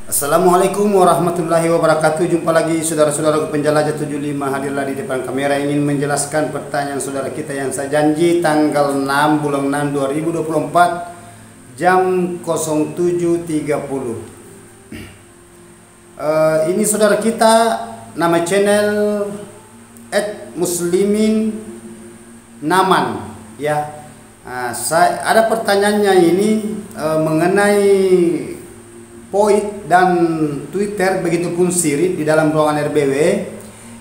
Assalamualaikum warahmatullahi wabarakatuh. Jumpa lagi saudara-saudara penjelajah 75 hadirlah di depan kamera ingin menjelaskan pertanyaan saudara kita yang saya janji tanggal 6 bulan 6 2024 jam 07.30. Ini saudara kita, nama channel @muslimin naman ya. Saya ada pertanyaannya ini mengenai Poit dan Twitter, begitupun Sirip di dalam ruangan RBW,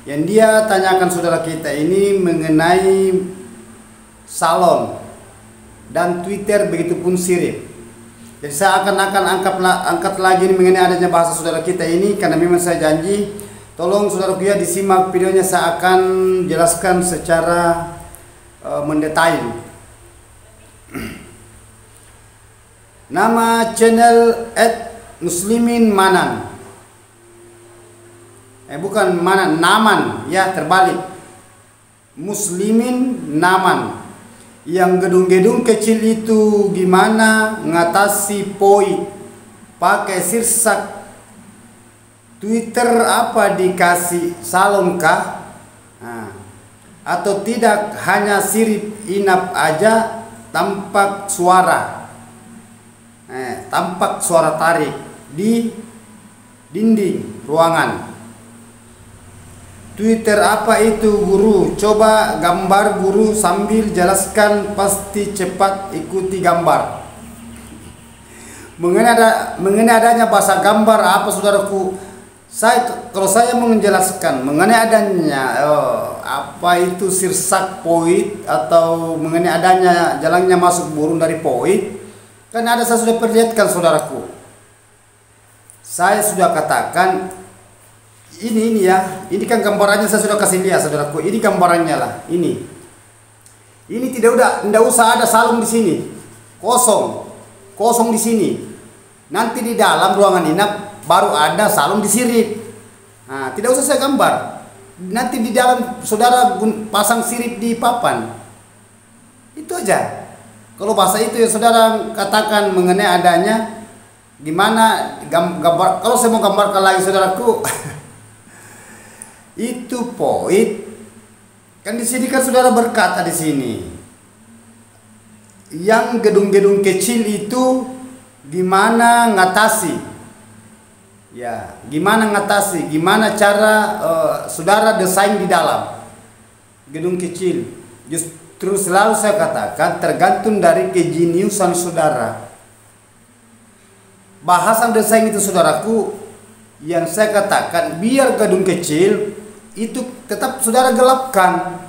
yang dia tanyakan saudara kita ini mengenai salon dan Twitter begitupun Sirip. Jadi saya akan angkat lagi ini mengenai adanya bahasa saudara kita ini, karena memang saya janji. Tolong saudara ya disimak videonya, saya akan jelaskan secara mendetail. Nama channel @muslimin manan, bukan manan, naman ya, terbalik. Muslimin naman. Yang gedung-gedung kecil itu gimana ngatasi poit? Pakai sirsak Twitter apa dikasih salon kah? Atau tidak hanya sirip inap aja tampak suara? Tampak suara tarik di dinding ruangan. Twitter apa itu guru? Coba gambar guru sambil jelaskan, pasti cepat ikuti gambar. Mengenai adanya bahasa gambar apa saudaraku? Kalau saya mau menjelaskan mengenai adanya apa itu sirsak poit, atau mengenai adanya jalannya masuk burung dari poit, kan saya sudah perlihatkan saudaraku. Saya sudah katakan ini ya, ini kan gambarannya saya sudah kasih lihat saudaraku. Ini gambarannya lah, ini tidak usah ada salon di sini, kosong di sini. Nanti di dalam ruangan inap baru ada salon di sirip. Tidak usah saya gambar. Nanti di dalam saudara pasang sirip di papan. Itu aja. Kalau bahasa itu ya saudara katakan mengenai adanya gimana gambar. Kalau saya mau gambarkan lagi saudaraku, itu poit kan di sini kan saudara berkata di sini, yang gedung-gedung kecil itu gimana ngatasi? Ya, gimana ngatasi? Gimana cara saudara desain di dalam gedung kecil? Terus selalu saya katakan tergantung dari kejeniusan saudara. Bahasan desain itu saudaraku, yang saya katakan biar gedung kecil itu tetap saudara gelapkan.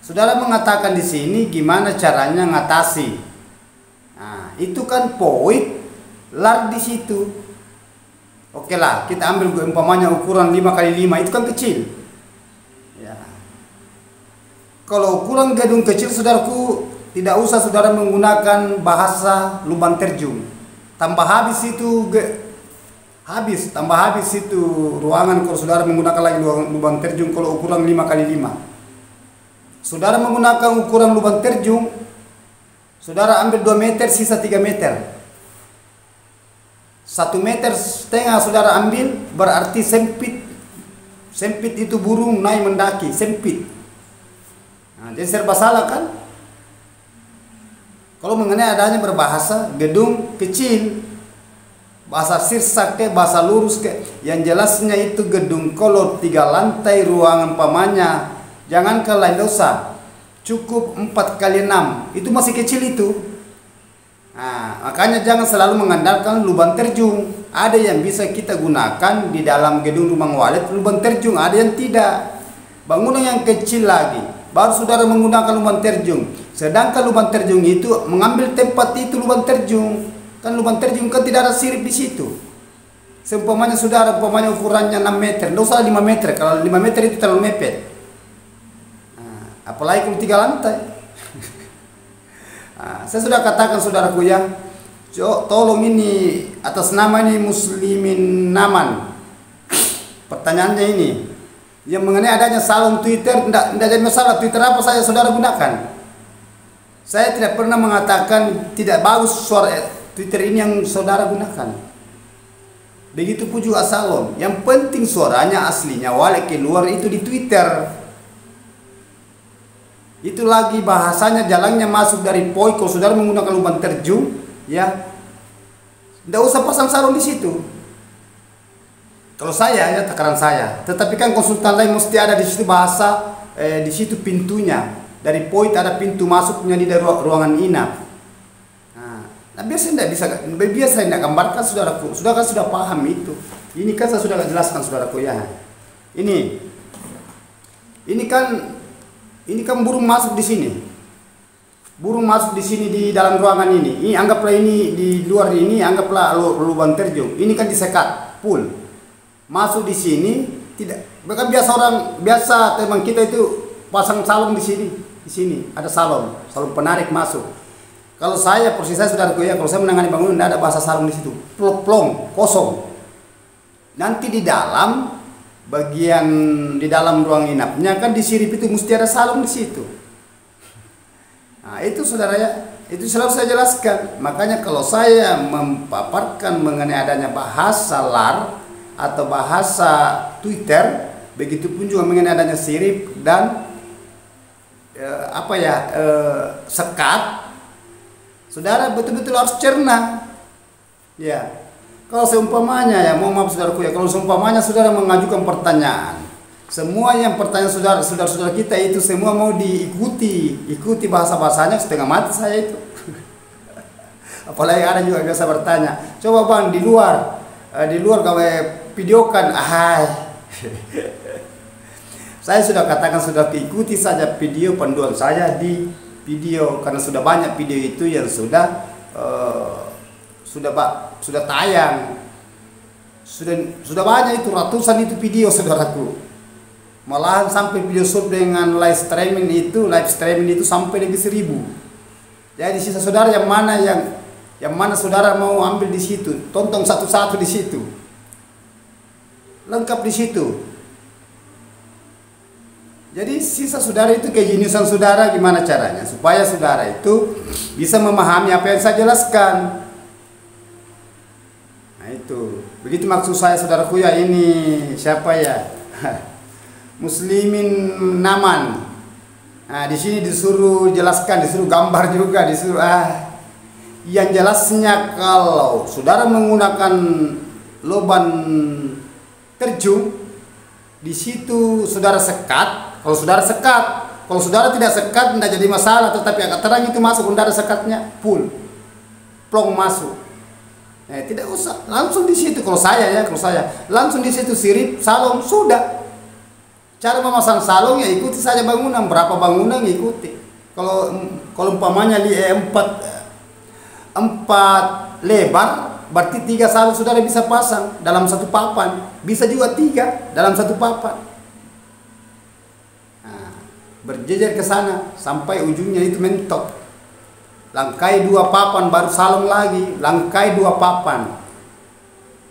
Saudara mengatakan di sini gimana caranya ngatasi. Itu kan poit lar di situ. Oke lah, kita ambil umpamanya ukuran 5x5, itu kan kecil. Kalau ukuran gedung kecil saudaraku, tidak usah saudara menggunakan bahasa lubang terjun. Tambah habis itu ruangan kalau saudara menggunakan lagi lubang terjun. Kalau ukuran 5x5, saudara menggunakan ukuran lubang terjun, saudara ambil 2 meter, sisa 3 meter. 1,5 meter saudara ambil, berarti sempit. Sempit itu burung naik mendaki, sempit. Jadi serba salah kan? Kalau mengenai adanya berbahasa gedung kecil, bahasa sirsak ke bahasa lurus ke, yang jelasnya itu gedung kolot 3 lantai ruangan pamannya, jangan ke lain dosa, cukup 4x6, itu masih kecil itu. Makanya jangan selalu mengandalkan lubang terjun. Ada yang bisa kita gunakan di dalam gedung rumah walet lubang terjun, ada yang tidak. Bangunan yang kecil lagi baru saudara menggunakan lubang terjun. Sedangkan lubang terjun itu mengambil tempat itu lubang terjun. Kan lubang terjun kan tidak ada sirip di situ. Seumpamanya saudara, umpamanya ukurannya 6 meter, tidak usah 5 meter. Kalau 5 meter itu terlalu mepet. Apalagi kalau 3 lantai. Saya sudah katakan saudaraku ya, tolong ini atas nama ini muslimin naman. Pertanyaannya ini, yang mengenai adanya salon Twitter, tidak jadi masalah. Twitter apa saya saudara gunakan? Saya tidak pernah mengatakan tidak bagus suara Twitter ini yang saudara gunakan. Begitupun juga salon. Yang penting suaranya aslinya wale keluar itu di Twitter. Itu lagi bahasanya jalannya masuk dari poi. Kalau saudara menggunakan lubang terjun, ya, tidak usah pasang salon di situ. Kalau saya, ya takaran saya. Tetapi kan konsultan lain mesti ada di situ bahasa, di situ pintunya. Dari poi ada pintu masuknya di ruangan inap. Nah, biasa tidak gambarkan saudaraku. Sudah kan sudah paham itu. Ini kan saya sudah jelaskan saudaraku ya. Ini kan burung masuk di sini. Burung masuk di sini di dalam ruangan ini. Ini anggaplah ini di luar ini anggaplah lubang terjun. Ini kan disekat full. Masuk di sini tidak. Bahkan biasa teman kita itu pasang salon di sini. Di sini ada salon penarik masuk. Kalau saya, posisi saya saudaraku ya, kalau saya menangani bangunan tidak ada bahasa salon di situ, plong kosong. Nanti di dalam bagian di dalam ruang inapnya kan di sirip itu mesti ada salon di situ. Nah itu saudara ya, itu selalu saya jelaskan. Makanya kalau saya memaparkan mengenai adanya bahasa LAR atau bahasa Twitter, begitupun juga mengenai adanya sirip dan sekat. Saudara betul-betul harus cerna. Ya. Kalau seumpamanya ya, mohon maaf saudaraku ya, kalau seumpamanya saudara mengajukan pertanyaan, semua yang pertanyaan saudara kita itu semua mau ikuti bahasa-bahasanya setengah mati saya itu. Apalagi ada juga biasa bertanya, coba bang di luar kau videokan, saya sudah katakan sudah ikuti saja video panduan saya di video, karena sudah banyak video itu yang sudah tayang, sudah banyak itu, ratusan itu video saudaraku, malahan sampai video shoot dengan live streaming itu sampai lebih 1000. Jadi sisa saudara yang mana saudara mau ambil di situ, tonton satu-satu di situ, lengkap di situ. Jadi sisa saudara itu kejeniusan saudara gimana caranya supaya saudara itu bisa memahami apa yang saya jelaskan. Nah itu, begitu maksud saya saudaraku ya. Ini siapa ya? Muslimin Naman. Nah di sini disuruh jelaskan, disuruh gambar juga, disuruh yang jelasnya kalau saudara menggunakan lubang terjun di situ saudara sekat. Kalau saudara tidak sekat tidak jadi masalah, tetapi agak terang itu masuk, saudara sekatnya full, plong masuk. Tidak usah langsung di situ. Kalau saya langsung di situ sirip salon sudah. Cara memasang salon ya ikuti saja bangunan, berapa bangunan ikuti. Kalau umpamanya 4 lebar, berarti 3 salon saudara bisa pasang dalam satu papan, bisa juga 3 dalam satu papan. Berjejer ke sana sampai ujungnya itu mentok. Langkai 2 papan baru salon lagi, langkai 2 papan.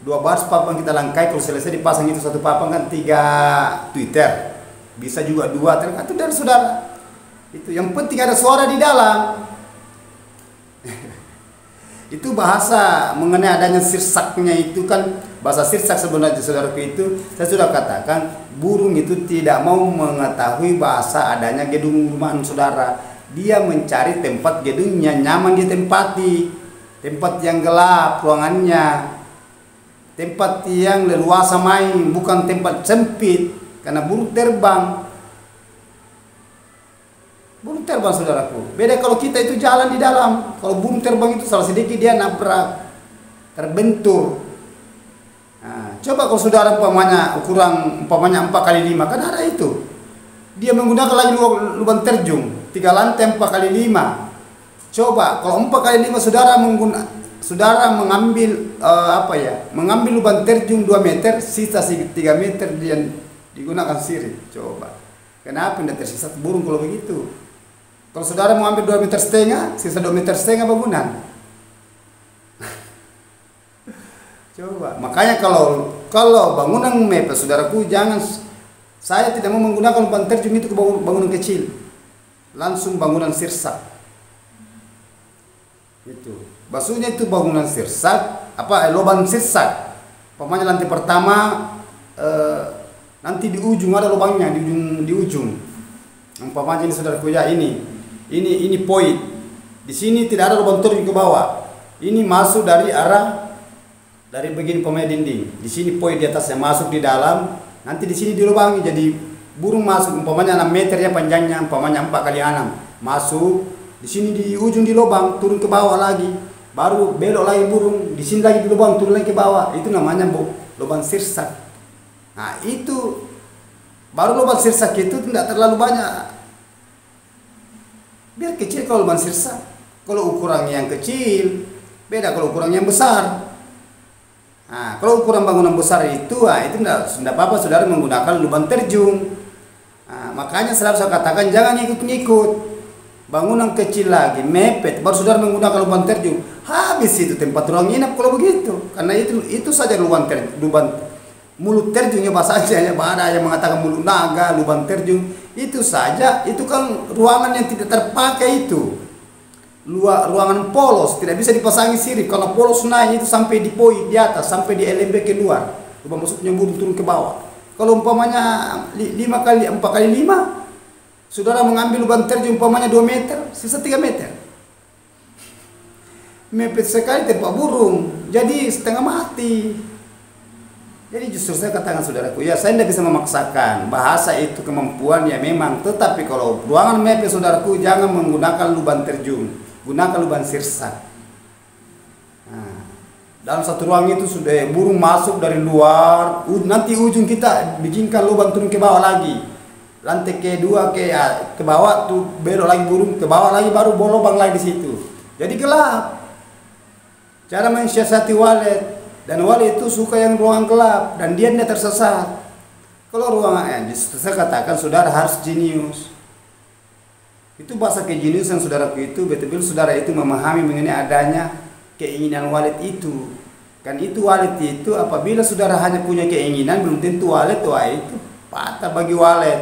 2 baris papan kita langkai, kalau selesai dipasang itu satu papan kan 3 Twitter. Bisa juga 2, tergantung dari saudara. Itu yang penting ada suara di dalam. Itu bahasa mengenai adanya sirsaknya itu kan, bahasa sirsak sebenarnya saudaraku itu saya sudah katakan, burung itu tidak mau mengetahui bahasa adanya gedung rumahan saudara. Dia mencari tempat gedungnya nyaman ditempati, tempat yang gelap ruangannya, tempat yang leluasa main, bukan tempat sempit, karena burung terbang saudaraku. Beda kalau kita itu jalan di dalam. Kalau burung terbang itu salah sedikit dia nabrak, terbentur. Nah, coba kalau saudara umpamanya 4 kali 5 kan ada itu. Dia menggunakan lagi lubang terjun 3 lantai 4 kali 5. Coba kalau 4 kali 5 saudara mengambil mengambil lubang terjun 2 meter, sisa 3 meter dia digunakan sirip. Coba. Kenapa tidak tersisa burung kalau begitu? Kalau saudara mau ambil 2,5 meter, sisa 2,5 meter bangunan. Coba. Makanya kalau bangunan mepet saudaraku, jangan, saya tidak mau menggunakan lubang terjun itu ke bangunan kecil. Langsung bangunan sirsak. Itu. Maksudnya itu bangunan sirsak, lubang sirsak. Umpamanya lantai pertama nanti di ujung ada lubangnya, di ujung. Umpamanya ini saudaraku ya, ini poin. Di sini tidak ada lubang terjun ke bawah. Ini masuk dari begini pemain dinding. Di sini poin di atasnya masuk di dalam. Nanti di sini dilubangi jadi burung masuk. Umpamanya 6 meter ya panjangnya, umpamanya 4 kali 6 masuk. Di sini di ujung di lubang turun ke bawah lagi. Baru belok lagi burung. Di sini lagi di lubang turun lagi ke bawah. Itu namanya lubang sirsak. Nah itu baru lubang sirsak itu tidak terlalu banyak. Biar kecil kalau lubang sirsak. Kalau ukurannya yang kecil beda kalau ukurannya yang besar. Nah, kalau ukuran bangunan besar itu tidak apa-apa saudara menggunakan lubang terjun. Nah, makanya selalu saya katakan jangan ikut-ikut. Bangunan kecil lagi mepet baru saudara menggunakan lubang terjun. Habis itu tempat ruang inap kalau begitu. Karena itu saja lubang mulut terjunnya bahasanya, ada yang mengatakan mulut naga, lubang terjun. Itu saja, itu kan ruangan yang tidak terpakai itu. Ruangan polos, tidak bisa dipasangi sirip. Kalau polos naik itu sampai di poi di atas, sampai di LMB keluar. Lubang masuknya burung turun ke bawah. Kalau umpamanya 4 kali 5, saudara mengambil lubang terjun umpamanya 2 meter, sisa 3 meter. Mepet sekali tempat burung, jadi setengah mati. Jadi justru saya katakan saudaraku, ya saya tidak bisa memaksakan. Bahasa itu kemampuan ya memang. Tetapi kalau ruangan mepet saudaraku, jangan menggunakan lubang terjun. Gunakan lubang sirsak. Nah, dalam satu ruang itu sudah burung masuk dari luar. Nanti ujung kita bikinkan lubang turun ke bawah lagi. Lantai kedua ke bawah tuh belok lagi burung ke bawah lagi baru lubang lagi di situ. Jadi gelap. Cara mensiasati walet. Dan wali itu suka yang ruangan gelap dan dia tidak tersesat. Kalau ruangan saya katakan saudara harus jenius. Itu bahasa kejeniusan saudaraku itu betul-betul saudara itu memahami mengenai adanya keinginan walet itu. Kan itu walet itu apabila saudara hanya punya keinginan belum tentu walet itu patah bagi walet.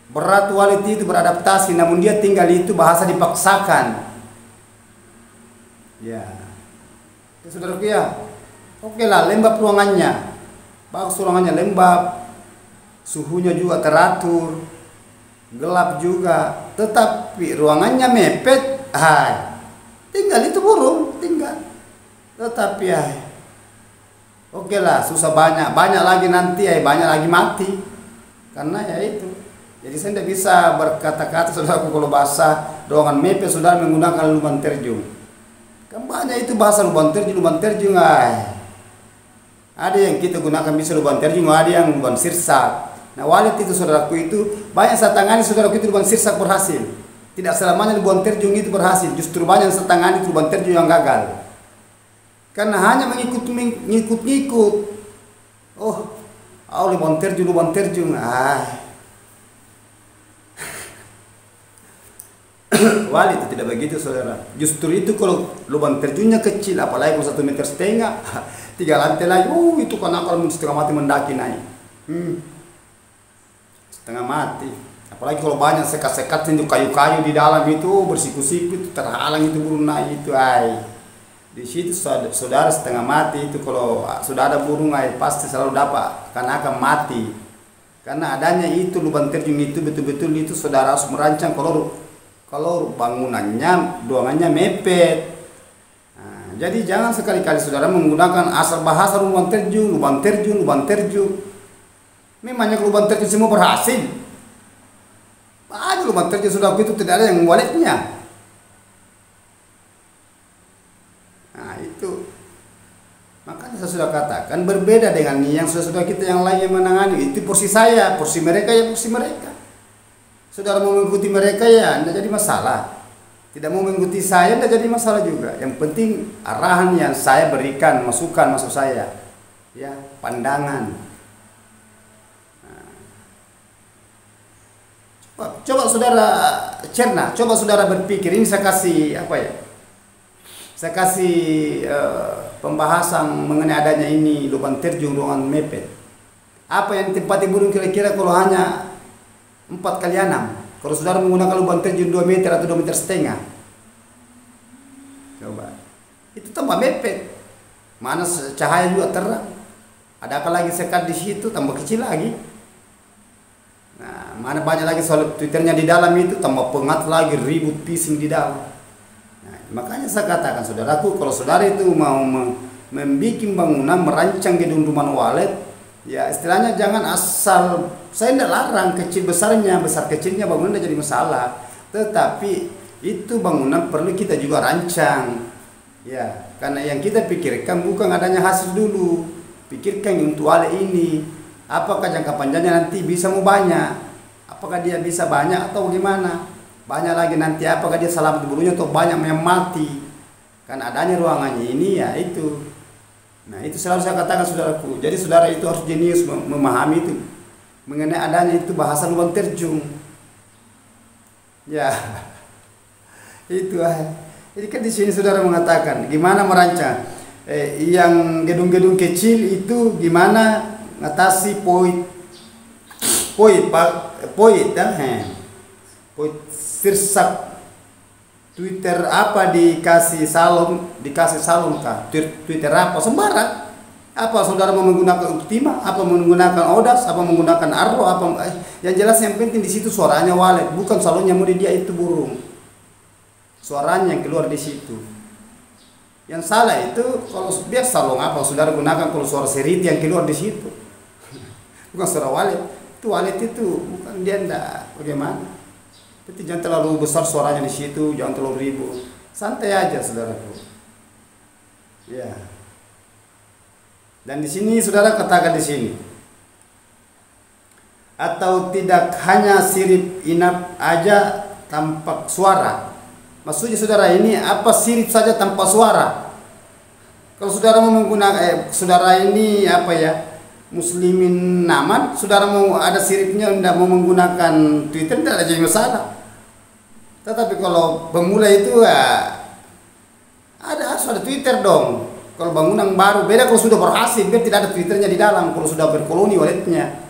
Berat walet itu beradaptasi namun dia tinggal itu bahasa dipaksakan. Ya. Saudaraku ya, oke lah lembab ruangannya, bagus ruangannya lembab, suhunya juga teratur, gelap juga, tetapi ruangannya mepet, tinggal itu burung, tinggal, tetapi oke lah susah banyak lagi nanti banyak lagi mati, karena ya itu, jadi saya tidak bisa berkata-kata saudaraku kalau bahasa ruangan mepet saudara menggunakan lubang terjun. Kan banyak itu bahasa lubang terjun. Ada yang kita gunakan bisa lubang terjun, ada yang lubang sirsak. Nah walet itu saudaraku itu banyak saya tangani saudaraku itu lubang sirsak berhasil. Tidak selamanya lubang terjun itu berhasil, justru banyak saya tangani itu lubang terjun yang gagal. Karena hanya mengikut-ngikut. Lubang terjun. Wali itu tidak begitu saudara. Justru itu kalau lubang terjunnya kecil, apalagi kalau 1,5 meter, 3 lantai lagi, itu kan kalau setengah mati mendaki naik. Setengah mati. Apalagi kalau banyak sekat-sekat itu kayu-kayu di dalam itu bersiku-siku terhalang itu burung naik itu Di situ saudara setengah mati itu kalau sudah ada burung pasti selalu dapat karena akan mati. Karena adanya itu lubang terjun itu betul-betul itu saudara harus merancang kalau bangunannya, ruangannya mepet. Nah, jadi jangan sekali-kali saudara menggunakan asal bahasa lubang terjun. Memangnya lubang terjun semua berhasil. Banyak lubang terjun sudah itu tidak ada yang waletnya. Nah itu. Makanya saya sudah katakan berbeda dengan yang sudah kita yang lain yang menangani. Itu porsi saya, porsi mereka ya porsi mereka. Saudara mau mengikuti mereka ya tidak jadi masalah. Tidak mau mengikuti saya tidak jadi masalah juga. Yang penting arahan yang saya berikan, masukan masuk saya. Ya, pandangan. Coba saudara cerna, coba saudara berpikir ini saya kasih Saya kasih pembahasan mengenai adanya ini lubang terjun ruangan mepet. Apa yang tempati burung kira-kira kalau hanya 4 kali 6. Kalau saudara menggunakan lubang terjun 2 meter atau 2,5 meter. Coba. Itu tambah mepet. mana cahaya juga terang. Ada apa lagi sekat di situ, tambah kecil lagi. Nah, mana banyak lagi soal Twitternya di dalam itu, tambah pengat lagi, ribut pising di dalam. Nah, makanya saya katakan saudaraku, kalau saudara itu mau membuat bangunan, merancang gedung rumah walet, ya istilahnya jangan asal, saya tidak larang kecil besarnya, besar kecilnya bangunan tidak jadi masalah. Tetapi itu bangunan perlu kita juga rancang. Ya, karena yang kita pikirkan bukan adanya hasil dulu. Pikirkan untuk walet ini, apakah jangka panjangnya nanti bisa mau banyak? Apakah dia bisa banyak atau gimana? Banyak lagi nanti apakah dia selamat dulunya atau banyak yang mati? Kan adanya ruangannya ini ya itu. Nah, itu selalu saya katakan saudaraku. Jadi saudara itu harus jenius memahami itu. Mengenai adanya itu bahasa lubang terjun. Ya. Itu jadi kan di sini saudara mengatakan gimana merancang yang gedung-gedung kecil itu gimana ngatasi poin sirsak Twitter apa dikasih salon kah? Twitter apa sembarang? Apa saudara mau menggunakan Optima? Apa menggunakan Odas? Apa menggunakan Arlo? Apa yang jelas yang penting di situ suaranya walet, bukan salonnya mau dia itu burung. Suaranya yang keluar di situ. Yang salah itu kalau biar salon apa saudara gunakan kalau suara seriti yang keluar di situ. Bukan suara walet. Itu walet itu bukan dia ndak bagaimana. Tapi jangan terlalu besar suaranya di situ, jangan terlalu ribut. Santai aja saudaraku. Ya. Dan di sini saudara katakan di sini. Atau tidak hanya sirip inap aja tampak suara. Maksudnya saudara ini apa sirip saja tanpa suara? Kalau saudara mau menggunakan saudara ini apa ya? Muslimin Naman, saudara mau ada siripnya tidak mau menggunakan Twitter tidak ada jadi masalah. Tetapi kalau pemula itu ya harus ada Twitter dong. Kalau bangunan baru beda kalau sudah berhasil biar tidak ada Twitternya di dalam kalau sudah berkoloni waletnya.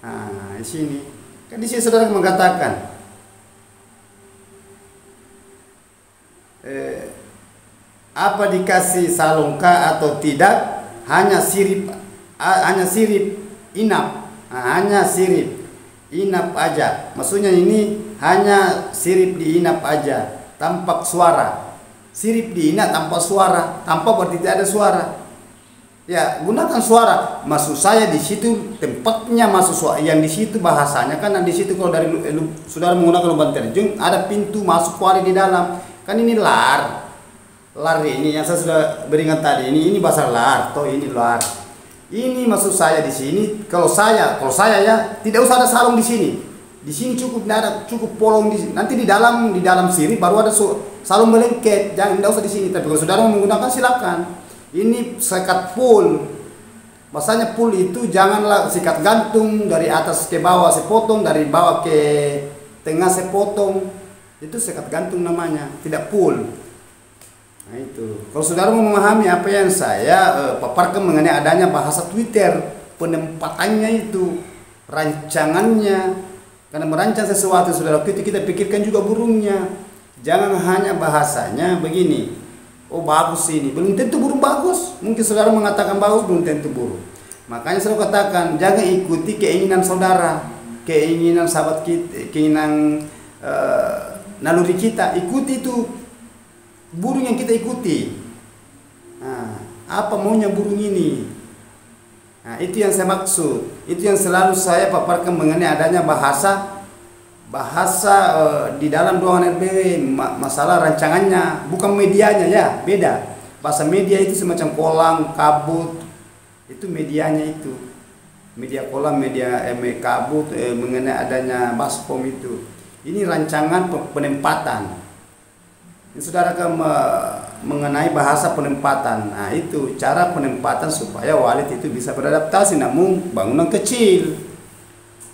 Nah, di sini kan di sini saudara mengatakan apa dikasih salongka atau tidak hanya sirip inap, hanya sirip inap aja. Maksudnya ini hanya sirip di inap aja, tampak suara. Sirip di inap tanpa suara, tanpa berarti tidak ada suara. Ya gunakan suara. Maksud saya di situ tempatnya masuk yang di situ bahasanya kan di situ kalau dari saudara menggunakan lubang terjun ada pintu masuk kuali di dalam. Kan ini lar ini yang saya sudah beringat tadi ini bahasa lar toh ini lar. Ini maksud saya di sini kalau saya ya tidak usah ada salon di sini. Di sini cukup polong di sini. Nanti di dalam sini baru ada salon melengket. Jangan tidak usah di sini. Tapi kalau saudara mau menggunakan silakan. Ini sekat full. Bahasanya full itu janganlah sikat gantung dari atas ke bawah sepotong, dari bawah ke tengah sepotong. Itu sekat gantung namanya, tidak full. Nah itu. Kalau saudara mau memahami apa yang saya paparkan mengenai adanya bahasa Twitter, penempatannya itu, rancangannya. Karena merancang sesuatu saudara itu kita pikirkan juga burungnya. Jangan hanya bahasanya begini. Oh bagus ini, belum tentu burung bagus. Mungkin saudara mengatakan bagus, belum tentu burung. Makanya saya katakan jangan ikuti keinginan saudara, keinginan sahabat kita, keinginan naluri kita. Ikuti itu burung yang kita ikuti. Nah, apa maunya burung ini? Nah, itu yang saya maksud. Itu yang selalu saya paparkan mengenai adanya bahasa di dalam ruangan RBW, masalah rancangannya, bukan medianya ya, beda. Bahasa media itu semacam kolam, kabut, itu medianya itu. Media kolam, media kabut mengenai adanya baskom itu. Ini rancangan penempatan. Ini saudara mengenai bahasa penempatan. Nah, itu cara penempatan supaya walet itu bisa beradaptasi namun bangunan kecil.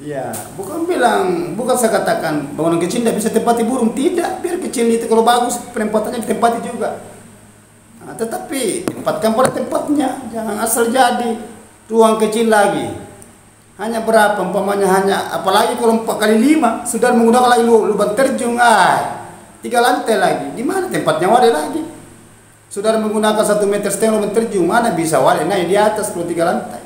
Ya, bukan saya katakan bangunan kecil tidak bisa tempati burung, tidak. Biar kecil itu kalau bagus penempatannya ditempati juga. Nah, tetapi tempatkan pada tempatnya, jangan asal jadi ruang kecil lagi. Hanya berapa umpamanya apalagi kalau 4x5 sudah menggunakan lagi lubang terjun 3 lantai lagi. Di mana tempatnya wadah lagi? Saudara menggunakan 1,5 meter menterjun, mana bisa wale naik di atas 23 lantai.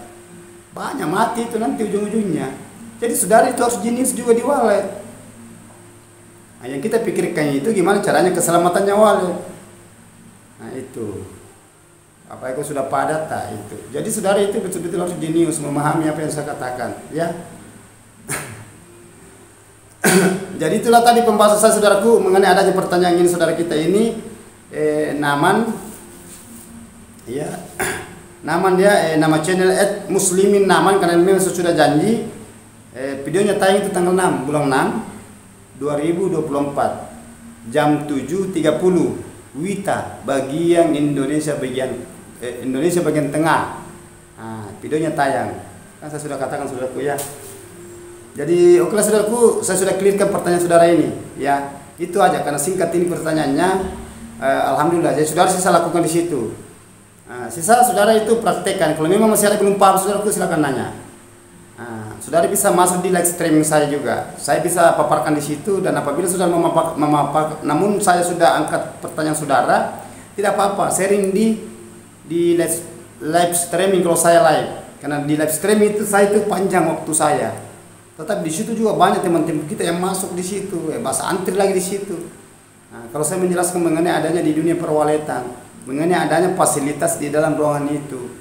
Banyak mati itu nanti ujung-ujungnya. Jadi saudara itu harus jenius juga di walet. Nah, yang kita pikirkan itu gimana caranya keselamatannya walet. Nah itu. Apa itu sudah padat tak itu. Jadi saudara itu betul-betul harus jenius memahami apa yang saya katakan, ya. Jadi itulah tadi pembahasan saya saudaraku mengenai adanya pertanyaan ini saudara kita ini Naman, ya. Naman dia nama channel @muslimin Naman, karena memang sudah janji videonya tayang itu tanggal 6 bulan 6 2024 jam 7.30 WITA bagian Indonesia bagian tengah. Nah, videonya tayang. Kan saya sudah katakan saudaraku, ya. Jadi oke saudaraku, saya sudah clearkan pertanyaan saudara ini, ya. Itu aja karena singkat ini pertanyaannya. Alhamdulillah, jadi saudara sisa lakukan di situ. Sisa saudara itu praktekkan. Kalau memang masih ada belum paham saudaraku, silakan nanya. Saudara bisa masuk di live streaming saya juga. Saya bisa paparkan di situ, dan apabila saudara memaparkan, namun saya sudah angkat pertanyaan saudara, tidak apa-apa, sharing di live streaming kalau saya live. Karena di live streaming itu saya itu panjang waktu saya. Tetapi di situ juga banyak teman-teman kita yang masuk di situ, bahasa antri lagi di situ. Nah, kalau saya menjelaskan mengenai adanya di dunia perwaletan, mengenai adanya fasilitas di dalam ruangan itu,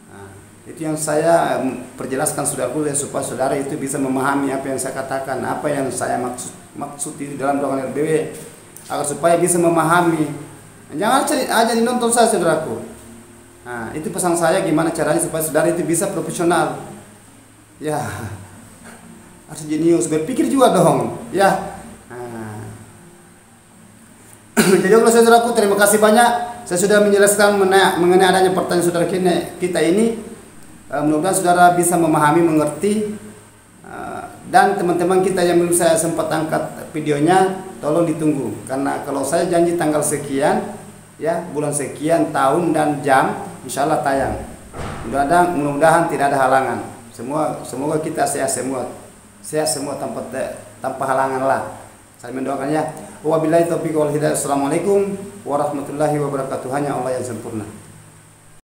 nah, itu yang saya perjelaskan saudaraku, supaya saudara itu bisa memahami apa yang saya katakan, apa yang saya maksud di dalam ruangan RBW, agar supaya bisa memahami. Jangan aja nonton saya saudaraku. Nah, itu pesan saya, gimana caranya supaya saudara itu bisa profesional, ya. Harus jenius, berpikir juga dong, ya. Jadi kalau saudaraku, terima kasih banyak. Saya sudah menjelaskan mengenai adanya pertanyaan saudara kita ini. Mudah-mudahan saudara bisa memahami, mengerti. Dan teman-teman kita yang belum saya sempat angkat videonya, tolong ditunggu. Karena kalau saya janji tanggal sekian, ya, bulan sekian, tahun dan jam, insya Allah tayang. Mudah-mudahan tidak ada halangan. Semoga kita sehat semua tanpa halangan lah. Saya mendoakan, ya. Wabillahi taufiq wal hidayah. Assalamualaikum warahmatullahi wabarakatuh. Hanya Allah yang sempurna.